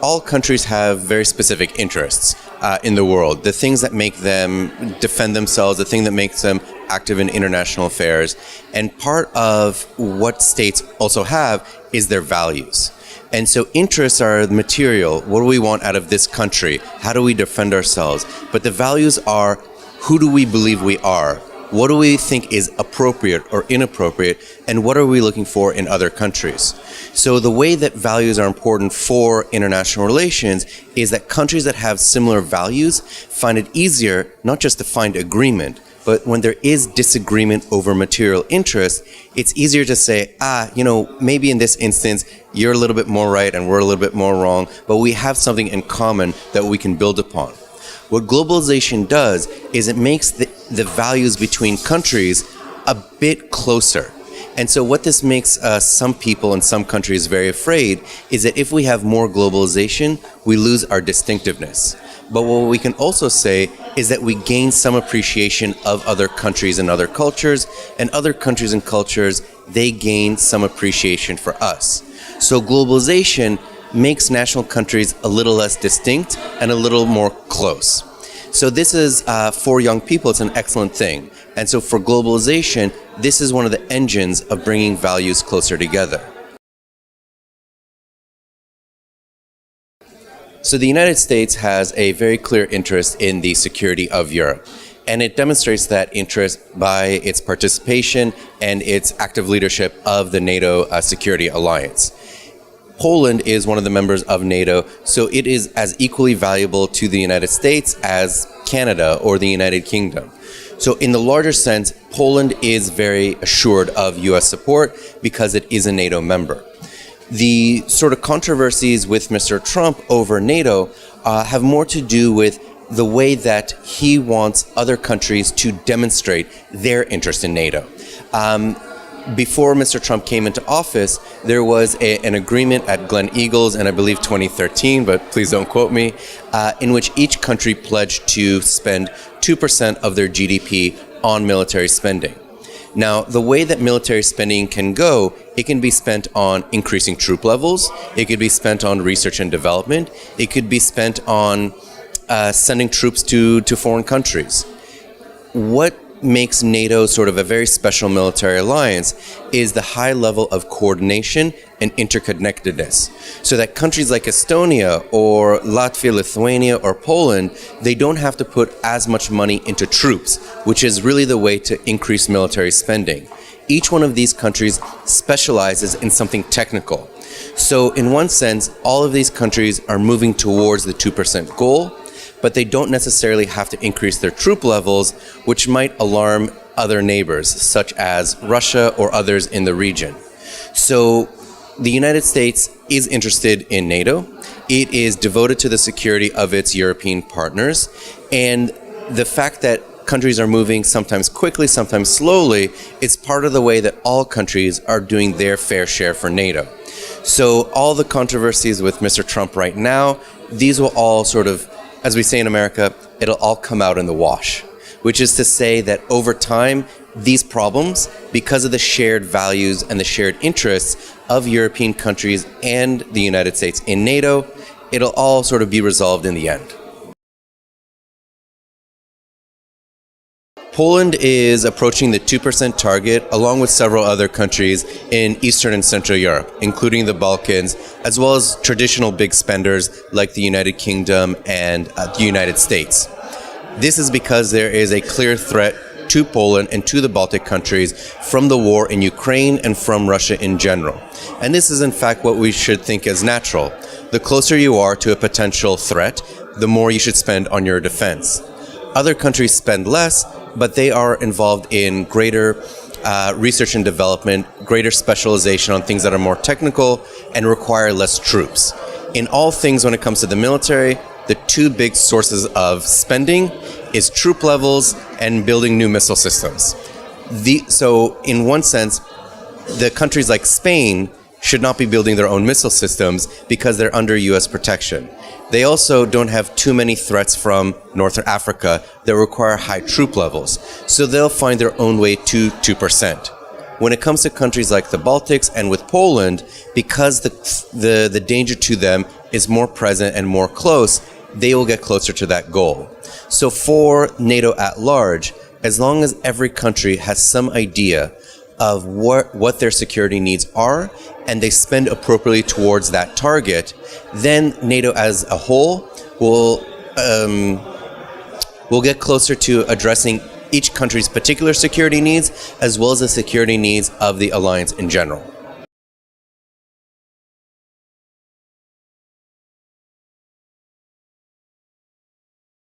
all countries have very specific interests in the world. The things that make them defend themselves, the thing that makes them active in international affairs. And part of what states also have is their values. And so interests are material. What do we want out of this country? How do we defend ourselves? But the values are, who do we believe we are? What do we think is appropriate or inappropriate? And what are we looking for in other countries? So the way that values are important for international relations is that countries that have similar values find it easier not just to find agreement, but when there is disagreement over material interest, it's easier to say, maybe in this instance, you're a little bit more right and we're a little bit more wrong, but we have something in common that we can build upon. What globalization does is it makes the values between countries a bit closer. And so what this makes some people in some countries very afraid is that if we have more globalization, we lose our distinctiveness. But what we can also say is that we gain some appreciation of other countries and other cultures, and other countries and cultures, they gain some appreciation for us. So globalization makes national countries a little less distinct and a little more close. So this is, for young people, it's an excellent thing. And so for globalization, this is one of the engines of bringing values closer together. So the United States has a very clear interest in the security of Europe. And it demonstrates that interest by its participation and its active leadership of the NATO security alliance. Poland is one of the members of NATO, so it is as equally valuable to the United States as Canada or the United Kingdom. So in the larger sense, Poland is very assured of U.S. support because it is a NATO member. The sort of controversies with Mr. Trump over NATO have more to do with the way that he wants other countries to demonstrate their interest in NATO. Before Mr. Trump came into office, there was an agreement at Glen Eagles, and I believe 2013, but please don't quote me, in which each country pledged to spend 2% of their GDP on military spending. Now, the way that military spending can go, it can be spent on increasing troop levels, it could be spent on research and development, it could be spent on sending troops to foreign countries. What makes NATO sort of a very special military alliance is the high level of coordination and interconnectedness. So that countries like Estonia or Latvia, Lithuania, or Poland, they don't have to put as much money into troops, which is really the way to increase military spending. Each one of these countries specializes in something technical. So in one sense, all of these countries are moving towards the 2% goal, but they don't necessarily have to increase their troop levels, which might alarm other neighbors, such as Russia or others in the region. So the United States is interested in NATO. It is devoted to the security of its European partners. And the fact that countries are moving sometimes quickly, sometimes slowly, is part of the way that all countries are doing their fair share for NATO. So all the controversies with Mr. Trump right now, these will all sort of, as we say in America, it'll all come out in the wash, which is to say that over time, these problems, because of the shared values and the shared interests of European countries and the United States in NATO, it'll all sort of be resolved in the end. Poland is approaching the 2% target along with several other countries in Eastern and Central Europe, including the Balkans, as well as traditional big spenders like the United Kingdom and the United States. This is because there is a clear threat to Poland and to the Baltic countries from the war in Ukraine and from Russia in general. And this is in fact what we should think as natural. The closer you are to a potential threat, the more you should spend on your defense. Other countries spend less, but they are involved in greater research and development, greater specialization on things that are more technical and require less troops. In all things when it comes to the military, the two big sources of spending is troop levels and building new missile systems. So in one sense, the countries like Spain should not be building their own missile systems because they're under US protection. They also don't have too many threats from North Africa that require high troop levels, so they'll find their own way to 2%. When it comes to countries like the Baltics and with Poland, because the danger to them is more present and more close, they will get closer to that goal. So for NATO at large, as long as every country has some idea of what their security needs are, and they spend appropriately towards that target, then NATO as a whole will get closer to addressing each country's particular security needs, as well as the security needs of the alliance in general.